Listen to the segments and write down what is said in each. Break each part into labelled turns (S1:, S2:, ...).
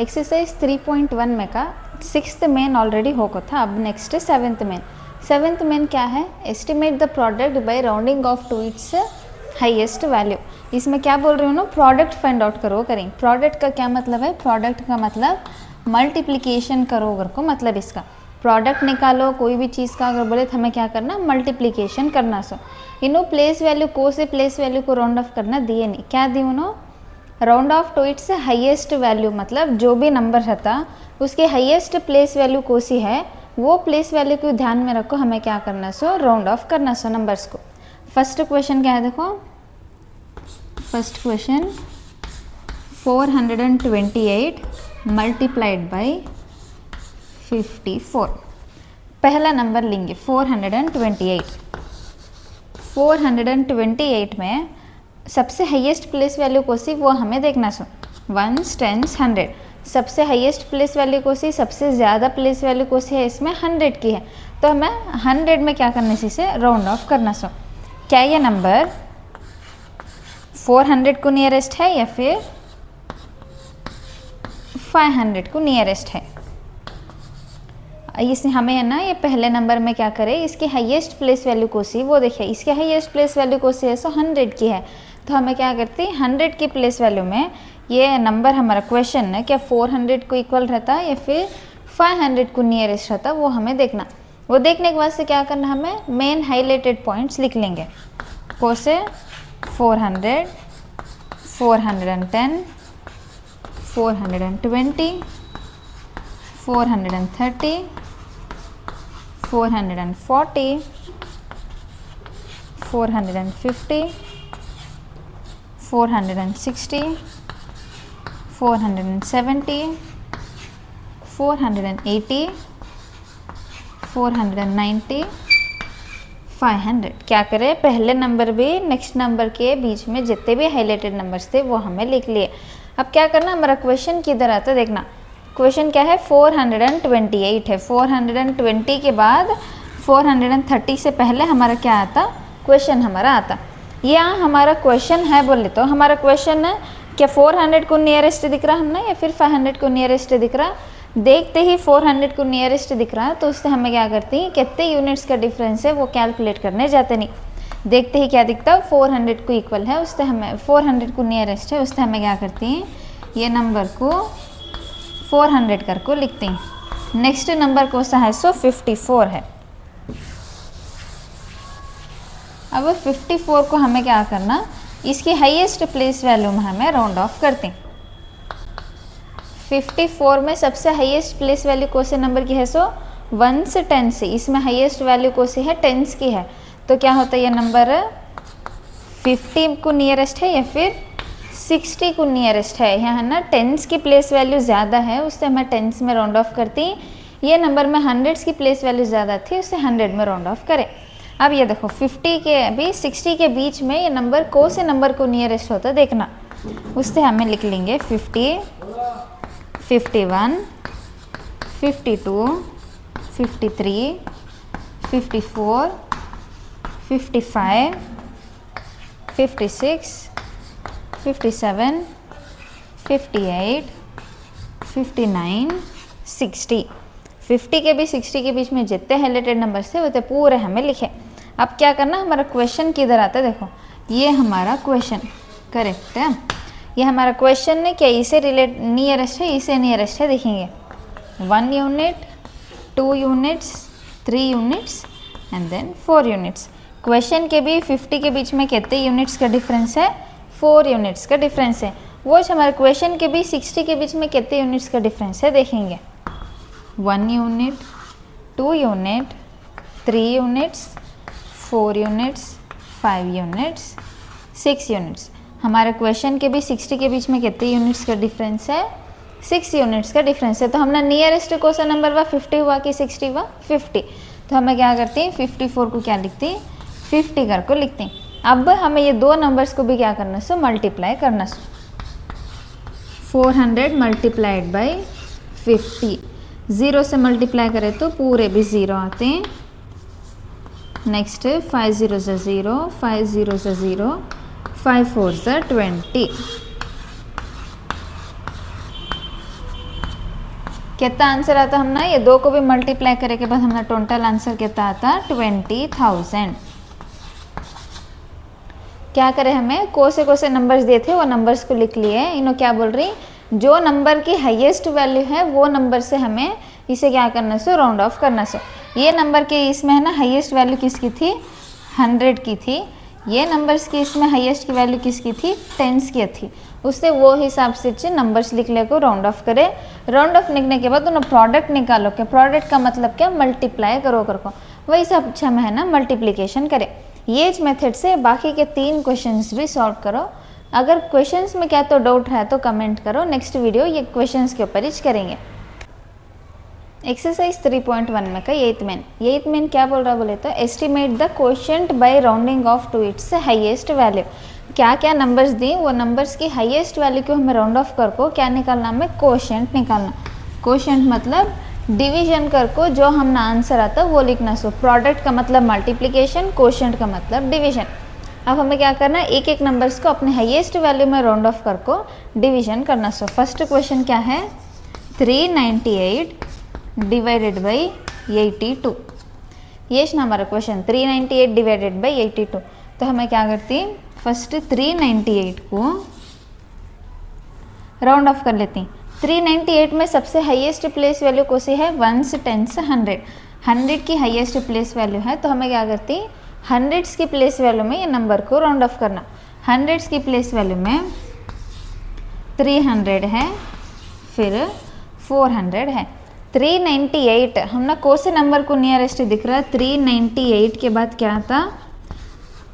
S1: Exercise 3.1 में का 6th main already होगा था। अब नेक्स्ट 7th मेन। 7th मेन क्या है? Estimate the product by rounding off to its highest value. इसमें क्या बोल रही हूँ ना, प्रोडक्ट फाइंड आउट करो करें। प्रोडक्ट का क्या मतलब है? प्रोडक्ट का मतलब मल्टीप्लिकेशन करो अगर को मतलब इसका प्रोडक्ट निकालो कोई भी चीज़ का अगर बोले तो हमें क्या करना, मल्टीप्लिकेशन करना। सो इनो प्लेस वैल्यू को से प्लेस वैल्यू को राउंड ऑफ करना दिए नहीं, क्या दी उन्होंने, round off to its highest value, मतलब जो भी नंबर रहता उसके हाईएस्ट प्लेस वैल्यू को सी है वो प्लेस वैल्यू को ध्यान में रखो, हमें क्या करना सो राउंड ऑफ करना सो नंबर्स को। फर्स्ट क्वेश्चन क्या है देखो, फर्स्ट क्वेश्चन 428 मल्टीप्लाइड बाई 54। पहला नंबर लेंगे 428। 428 में सबसे हाईएस्ट प्लेस वैल्यू को सी वो हमें देखना सो 1s 10s 100। सबसे हाईएस्ट प्लेस वैल्यू को सी सबसे ज़्यादा प्लेस वैल्यू को सी है इसमें 100 की है, तो हमें 100 में क्या करना है, इसे राउंड ऑफ करना सो। क्या ये नंबर 400 को नियरेस्ट है या फिर 500 को नियरेस्ट है? इस हमें है ना ये पहले नंबर में क्या करें, इसकी हाईएस्ट प्लेस वैल्यू को सी वो देखिए, इसके हाईएस्ट प्लेस वैल्यू को सी है सो 100 की है, तो हमें क्या करते हैं 100 की प्लेस वैल्यू में ये नंबर हमारा क्वेश्चन है क्या 400 को इक्वल रहता या फिर 500 को नियरेस्ट रहता, वो हमें देखना। वो देखने के बाद से क्या करना, हमें मेन हाईलाइटेड पॉइंट्स लिख लेंगे। को से 400 410 420 430 440 450 460 470 480 490 500। क्या करें, पहले नंबर भी नेक्स्ट नंबर के बीच में जितने भी हाईलाइटेड नंबर्स थे वो हमें लिख लिए। अब क्या करना, हमारा क्वेश्चन किधर आता है देखना। क्वेश्चन क्या है, 428 है। 420 के बाद 430 से पहले हमारा क्या आता, क्वेश्चन हमारा आता। यहाँ हमारा क्वेश्चन है बोले तो हमारा क्वेश्चन है क्या 400 को नियरेस्ट दिख रहा हमने या फिर 500 को नियरेस्ट दिख रहा। देखते ही 400 को नियरेस्ट दिख रहा तो उससे हमें क्या करती हैं, कितने यूनिट्स का डिफरेंस है वो कैलकुलेट करने जाते नहीं। देखते ही क्या दिखता, 400 को इक्वल है उससे हमें 400 को नियरेस्ट है उससे हमें क्या करती हैं, ये नंबर को 400 कर को लिखते हैं। नेक्स्ट नंबर कौन सा है, सो 54 है। अब 54 को हमें क्या करना, इसकी हाईएस्ट प्लेस वैल्यू में हमें राउंड ऑफ करते हैं। 54 में सबसे हाईएस्ट प्लेस वैल्यू कौन से नंबर की है, सो 1 से 10 से, इसमें हाईएस्ट वैल्यू कौन सी है, 10s की है, तो क्या होता है ये नंबर 50 को नियरेस्ट है या फिर 60 को नियरेस्ट है। यहाँ है ना 10s की प्लेस वैल्यू ज़्यादा है उससे हमें 10s में राउंड ऑफ करती। ये नंबर में 100s की प्लेस वैल्यू ज़्यादा थी उससे 100 में राउंड ऑफ करें। अब ये देखो 50 के अभी 60 के बीच में ये नंबर कौन से नंबर को नियरेस्ट होता है देखना, उससे हमें लिख लेंगे 50 51 52 53 54 55 56 57 58 59 60। 50 के भी 60 के बीच में जितने हाईलाइटेड नंबर्स थे वो पूरे हमें लिखे। अब क्या करना, हमारा क्वेश्चन किधर आता है देखो, ये हमारा क्वेश्चन करेक्ट है। ये हमारा क्वेश्चन है क्या, इसे रिलेट नियरेस्ट है इसे नियरेस्ट है, देखेंगे 1 unit 2 units 3 units and then 4 units. Question के भी 50 के बीच में कितने यूनिट्स का डिफरेंस है, 4 यूनिट्स का डिफरेंस है। वो हमारे क्वेश्चन के भी 60 के बीच में कितने यूनिट्स का डिफरेंस है देखेंगे, 1 unit 2 unit 3 units 4 units 5 units 6 units. हमारे क्वेश्चन के भी 60 के बीच में कितने यूनिट्स का डिफरेंस है, 6 यूनिट्स का डिफरेंस है। तो हमने नियरेस्ट कौन सा नंबर हुआ, 50 हुआ कि 60 हुआ, 50। तो हमें क्या करते हैं 54 को क्या लिखते हैं, 50 कर को लिखते हैं। अब हमें ये दो नंबर्स को भी क्या करना सो मल्टीप्लाई करना सो 400 मल्टीप्लाइड बाई 50। 0 से मल्टीप्लाई करें तो पूरे भी 0 आते हैं। नेक्स्ट 5 0 से 0 5 0 से 0 5 4 से 20। कितना आंसर आता हम ना, ये दो को भी मल्टीप्लाई करे के बाद हमारा टोटल आंसर कितना आता 20,000। क्या करें, हमें कौन से नंबर्स दिए थे वो नंबर्स को लिख लिए। इन्हों क्या बोल रही, जो नंबर की हाईएस्ट वैल्यू है वो नंबर से हमें इसे क्या करना सो राउंड ऑफ करना सो। ये नंबर के इसमें है ना हाईएस्ट वैल्यू किसकी थी 100 की थी, ये नंबर्स की इसमें हाईएस्ट की वैल्यू किसकी थी 10s की थी। उससे वो हिसाब से नंबर्स लिख ले को राउंड ऑफ करे। राउंड ऑफ लिखने के बाद उन्हें प्रोडक्ट निकालो के, प्रोडक्ट का मतलब क्या मल्टीप्लाई करो कर को, वही सब अच्छा में है ना मल्टीप्लिकेशन करे। ये मेथड से बाकी के 3 क्वेश्चंस भी सॉल्व करो। अगर क्वेश्चंस में क्या तो डाउट है तो कमेंट करो, नेक्स्ट वीडियो ये क्वेश्चंस के ऊपर ही करेंगे। एक्सरसाइज 3.1 में का एट मेन क्या बोल रहा बोले तो estimate the quotient by rounding off to its highest value. क्या क्या नंबर्स दी वो नंबर्स की हाईएस्ट वैल्यू को हमें राउंड ऑफ कर को क्या निकालना, हमें क्वोशंट निकालना। क्वोशंट मतलब डिवीजन कर को जो हमने आंसर आता वो लिखना सो। प्रोडक्ट का मतलब मल्टीप्लिकेशन, क्वोशंट का मतलब डिवीजन। अब हमें क्या करना है, एक एक नंबर्स को अपने हाईएस्ट वैल्यू में राउंड ऑफ कर को डिवीजन करना सो। फर्स्ट क्वेश्चन क्या है 398 डिवाइडेड बाई 82। ये ना हमारा क्वेश्चन 398 डिवाइडेड बाई 82। तो हमें क्या करती, फर्स्ट 398 को राउंड ऑफ कर लेती। 398 में सबसे हाईएस्ट प्लेस वैल्यू कौन सी है 1s 10s 100। 100 की हाईएस्ट प्लेस वैल्यू है, तो हमें क्या करती 100s की प्लेस वैल्यू में ये नंबर को राउंड ऑफ करना। 100s की प्लेस वैल्यू में 300 है, फिर 400 है। 398 हमने कौन से नंबर को नियरेस्ट दिख रहा है, 398 के बाद क्या आता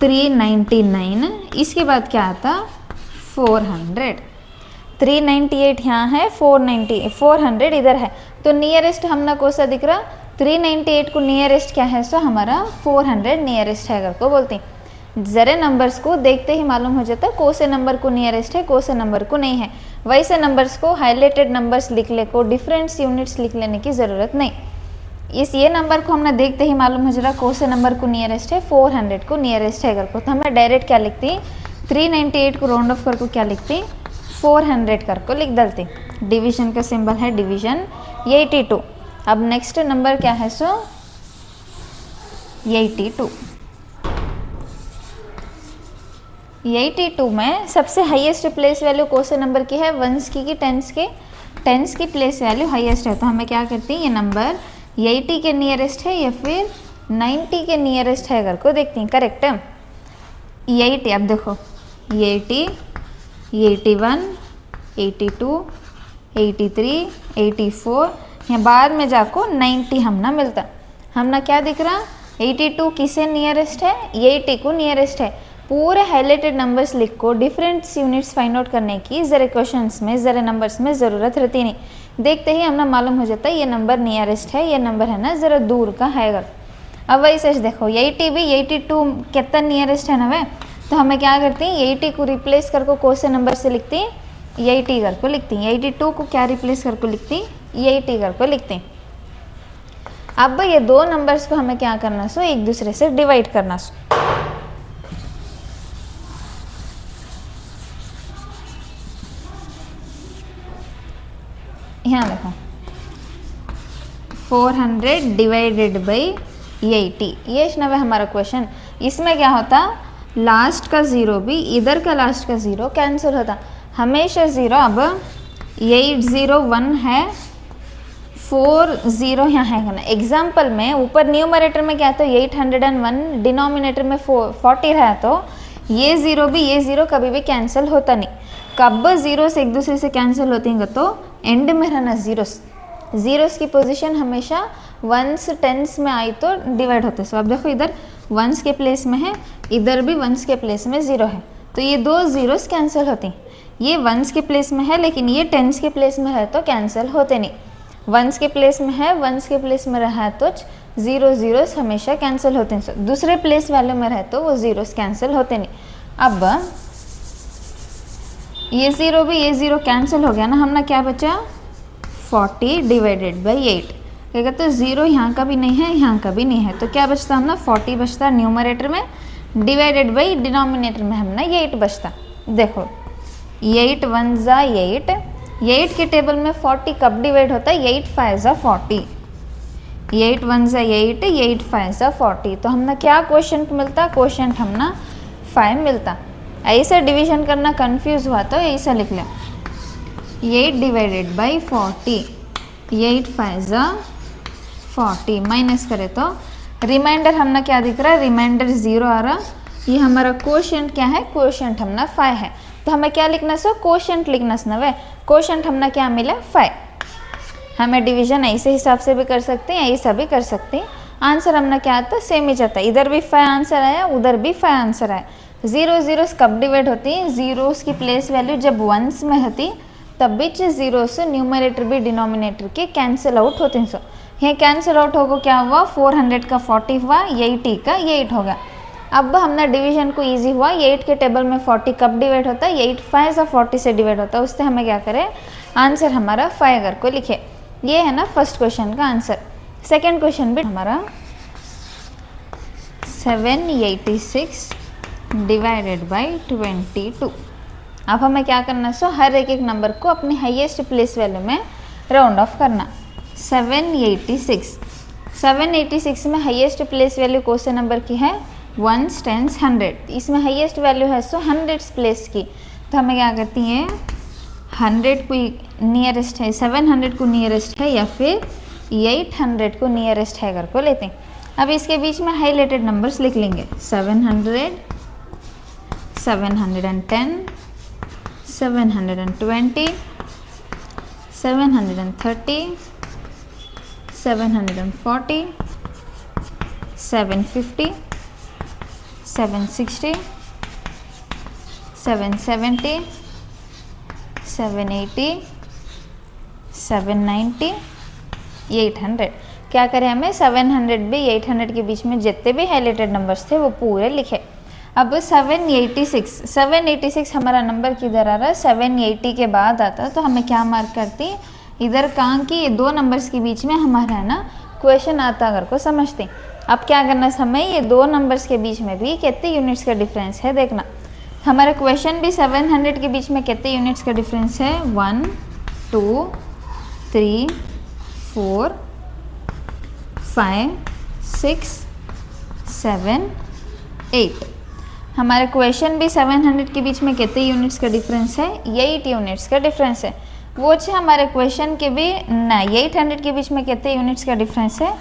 S1: 399, इसके बाद क्या आता 400। 398 यहाँ है, 400 इधर है, तो नियरेस्ट हमने कौन सा दिख रहा 398 को नियरेस्ट क्या है सो हमारा 400 नियरेस्ट है अगर को बोलती। ज़रे नंबर्स को देखते ही मालूम हो जाता है कौन से नंबर को नियरेस्ट है कौन से नंबर को नहीं है। वैसे नंबर्स को हाईलाइटेड नंबर्स लिख ले को, डिफरेंट यूनिट्स लिख लेने की ज़रूरत नहीं। ये नंबर को हमने देखते ही मालूम हो जाएगा कौन से नंबर को नियरेस्ट है 400 को नियरेस्ट है अगर को। तो हमें डायरेक्ट क्या लिखती 398 को राउंड ऑफ करके क्या लिखती 400 करके लिख डालती। डिवीजन का सिंबल है डिवीजन 82। अब नेक्स्ट नंबर क्या है सो 82। 82 में सबसे हाईएस्ट प्लेस वैल्यू कौन से नंबर की है 1s की 10s की। 10s की प्लेस वैल्यू हाईएस्ट है, तो हमें क्या करती हैं ये नंबर 80 के नियरेस्ट है या फिर 90 के नियरेस्ट है अगर को देखती हैं। करेक्ट 80। अब देखो 80 81 82 83 84, यहाँ बाद में जाको 90 हमना मिलता। हमना क्या दिख रहा 82 किसे नियरेस्ट है 80 को नियरेस्ट है। पूरे हाईलाइटेड नंबर्स लिख को डिफरेंट यूनिट्स फाइंड आउट करने की ज़रा क्वेश्चंस में ज़रा नंबर्स में ज़रूरत रहती नहीं। देखते ही हमने मालूम हो जाता है ये नंबर नियरेस्ट है, ये नंबर है ना ज़रा दूर का है अगर। अब वैसे देखो 80 भी 82 कितना नियरेस्ट है ना वे, तो हमें क्या करती हैं 80 को रिप्लेस करके कौन से नंबर से लिखती हैं 80 कर को लिखती हैं। 82 को क्या रिप्लेस करके लिखती 80 कर को लिखती हैं। अब ये दो नंबर्स को हमें क्या करना सो एक दूसरे से डिवाइड करना सो। यहाँ देखो 400 डिवाइडेड बाई 80, ये नवे हमारा क्वेश्चन। इसमें क्या होता लास्ट का ज़ीरो भी इधर का लास्ट का ज़ीरो कैंसिल होता हमेशा ज़ीरो। अब 801 है 40 यहाँ है ना। एग्जाम्पल में ऊपर न्यूमरेटर में क्या तो 801 डिनोमिनेटर में 40 है, तो ये ज़ीरो भी ये ज़ीरो कभी भी कैंसिल होता नहीं। कब ज़ीरोस एक दूसरे से कैंसिल होती हैं तो एंड में रहना ज़ीरोस की पोजीशन हमेशा 1s 10s में आई तो डिवाइड होते। सो अब देखो इधर 1s के प्लेस में है, इधर भी 1s के प्लेस में 0 है, तो ये दो ज़ीरोस कैंसिल होती। ये 1s के प्लेस में है लेकिन ये 10s के प्लेस में है तो कैंसिल होते नहीं। 1s के प्लेस में है 1s के प्लेस में रहा है तो ज़ीरोस हमेशा कैंसिल होते हैं। दूसरे प्लेस वैल्यू में रहे तो वो ज़ीरोस कैंसिल होते नहीं। अब ये ज़ीरो भी ये ज़ीरो कैंसिल हो गया ना, हमने क्या बचा 40 डिवाइडेड बाई 8। क्या तो ज़ीरो यहाँ का भी नहीं है यहाँ का भी नहीं है, तो क्या बचता हमने 40 बचता न्यूमरेटर में, डिवाइडेड बाई डिनोमिनेटर में हमने 8 बचता। देखो 8 1 ज़ा 8, 8 के टेबल में 40 कब डिवाइड होता है? 8 5 ज़ा 40, 8 1 ज़ा 8, 8 5 ज़ा 40। तो हमने क्या क्वेश्चन मिलता? क्वेश्चन हमने 5 मिलता। ऐसा डिवीजन करना कंफ्यूज हुआ तो ऐसा लिख लें, 8 डिवाइडेड बाई 40, 8 5 ज़ा 40, माइनस करें तो रिमाइंडर हमने क्या दिख रहा है? रिमाइंडर 0 आ रहा। ये हमारा क्वोशंट क्या है? क्वोशंट हमने 5 है। तो हमें क्या लिखना सो? क्वोशंट लिखना ना वे। क्वोशंट हमने क्या मिला? 5। हमें डिवीजन ऐसे हिसाब से भी कर सकते हैं, ऐसा भी कर सकते हैं। आंसर हमने क्या आता? सेम ही जाता है। इधर भी 5 आंसर आया, उधर भी 5 आंसर आया। 0 जीरोस कब डिवाइड होती हैं? जीरोस की प्लेस वैल्यू जब वंस में होती तब भी जीरोस न्यूमरेटर भी डिनोमिनेटर के कैंसिल आउट होते हैं। सो ये कैंसिल आउट होगा, क्या हुआ? 400 का 40 हुआ, 80 का 8 होगा। अब हमने डिवीजन को इजी हुआ। 8 के टेबल में 40 कब डिवाइड होता है? 8 5 ज़ा 40 से डिवाइड होता है। उससे हमें क्या करें? आंसर हमारा 5 अगर को लिखे। ये है ना फर्स्ट क्वेश्चन का आंसर। सेकंड क्वेश्चन भी हमारा 786 डिवाइडेड बाई 22। अब हमें क्या करना? सो हर एक नंबर को अपनी हाईएस्ट प्लेस वैल्यू में राउंड ऑफ करना। 786 में हाईएस्ट प्लेस वैल्यू कौन से नंबर की है? 1s 10s 100। इसमें हाईएस्ट वैल्यू है सो 100 प्लेस की। तो हमें क्या करती हैं? 100 को नियरेस्ट है, 700 को नियरेस्ट है या फिर 800 को नियरेस्ट है करके लेते हैं। अब इसके बीच में हाईलाइटेड नंबर्स लिख लेंगे। 700, 710, 720, 730, 740, 750, 760, 770, 780, 790, 800। क्या करें? हमें 700 भी 800 के बीच में जितने भी हाईलाइटेड नंबर्स थे वो पूरे लिखे। अब 786 हमारा नंबर किधर आ रहा है? 780 के बाद आता है। तो हमें क्या मार्क करती? इधर कहाँ की? 2 नंबर्स के बीच में हमारा है ना क्वेश्चन आता अगर को समझते। अब क्या करना समय? ये 2 नंबर्स के बीच में भी कितने यूनिट्स का डिफरेंस है देखना। हमारा क्वेश्चन भी 700 के बीच में कितने यूनिट्स का डिफरेंस है? 1 2 3 4 5 6 7 8। हमारे क्वेश्चन भी 700 के बीच में कितने यूनिट्स का डिफरेंस है? 8 यूनिट्स का डिफरेंस है। वो हमारे क्वेश्चन के भी ना 800 के बीच में कितने यूनिट्स का डिफरेंस है?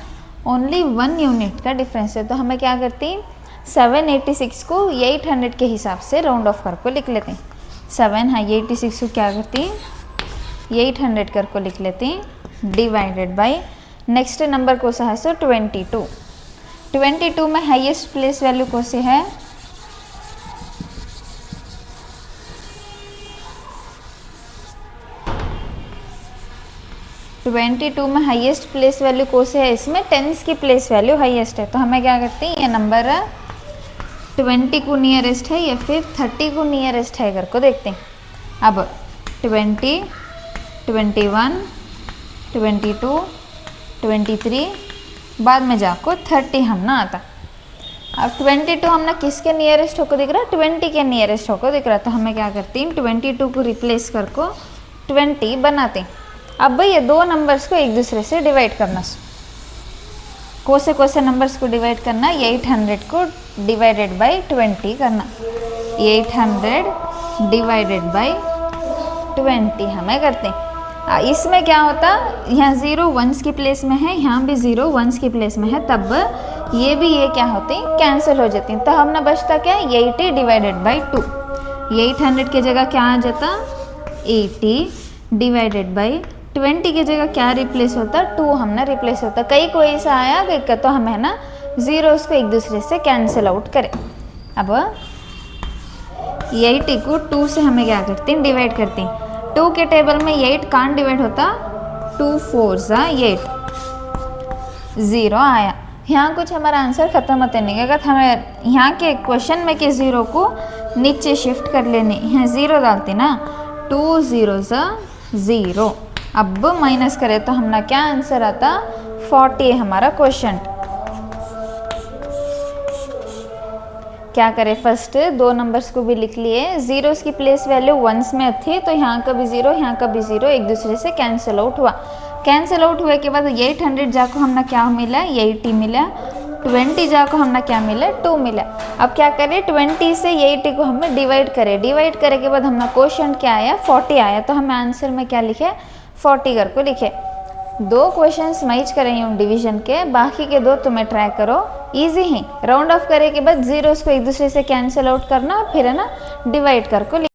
S1: ओनली 1 यूनिट का डिफरेंस है। तो हमें क्या करती? 786 को 800 के हिसाब से राउंड ऑफ करके लिख लेते हैं। 786 को क्या करती? 800 करके लिख लेते हैं डिवाइडेड बाय नेक्स्ट नंबर कौन सा है? सो 22। 22 में हाईएस्ट प्लेस वैल्यू कौन सी है? 22 में हाईएस्ट प्लेस वैल्यू कौन से है? इसमें टेंस की प्लेस वैल्यू हाईएस्ट है। तो हमें क्या करते हैं? ये नंबर 20 को नियरेस्ट है या फिर 30 को नियरेस्ट है करके देखते हैं। अब 20, 21, 22, 23 बाद में जाको 30 हम ना आता। अब 22 हमने किसके नियरेस्ट होकर दिख रहा है? 20 के नियरेस्ट होकर दिख रहा है। तो हमें क्या करते हैं? 22 को रिप्लेस करको 20 बनाते हैं। अब भाई ये 2 नंबर्स को एक दूसरे से डिवाइड करना। कौन से नंबर्स को डिवाइड करना? 800 को डिवाइडेड बाय 20 करना। 800 डिवाइडेड बाय 20 हमें करते हैं। इसमें क्या होता? यहाँ 0 1s की प्लेस में है, यहाँ भी 0 1s की प्लेस में है, तब ये भी ये क्या होते हैं? कैंसिल हो जाती हैं। तो हमने बचता क्या? 80 डिवाइडेड बाई 2। 800 की जगह क्या आ जाता? 80 डिवाइडेड बाई 20 की जगह क्या रिप्लेस होता? 2 हमने रिप्लेस होता। कई कोई ऐसा आया कि तो हमें ना जीरोस को एक दूसरे से कैंसिल आउट करें। अब 80 को 2 से हमें क्या करते हैं? डिवाइड करते हैं। 2 के टेबल में 8 कान डिवाइड होता? 2 4 ज़ा 8, 0 आया। यहाँ कुछ हमारा आंसर खत्म होते नहीं। अगर हमें यहाँ के क्वेश्चन में के 0 को नीचे शिफ्ट कर लेने, यहाँ 0 डालते ना, 2 0 ज़ा 0। अब माइनस करें तो हमारा क्या आंसर आता? 40 हमारा क्वेश्चन। क्या करें, फर्स्ट दो नंबर्स को भी लिख लिए, ज़ीरोस की प्लेस वैल्यू वंस में थी तो यहाँ का भी ज़ीरो यहाँ का भी ज़ीरो एक दूसरे से कैंसिल आउट हुआ। कैंसिल आउट हुए के बाद 800 जाको हमने क्या मिला 80 मिला, 20 जाको हमने क्या मिला 2 मिला। अब क्या करें 20 से 80 को हमें डिवाइड करें, डिवाइड करे के बाद हमारा क्वेश्चन क्या आया 40 आया, तो हमें आंसर में क्या लिखे 40 करके लिखे। दो क्वेश्चंस मैच करें हूँ डिवीजन के, बाकी के दो तुम्हें ट्राई करो, इजी ही। राउंड ऑफ करे के बाद जीरोस को एक दूसरे से कैंसिल आउट करना, फिर है ना डिवाइड करके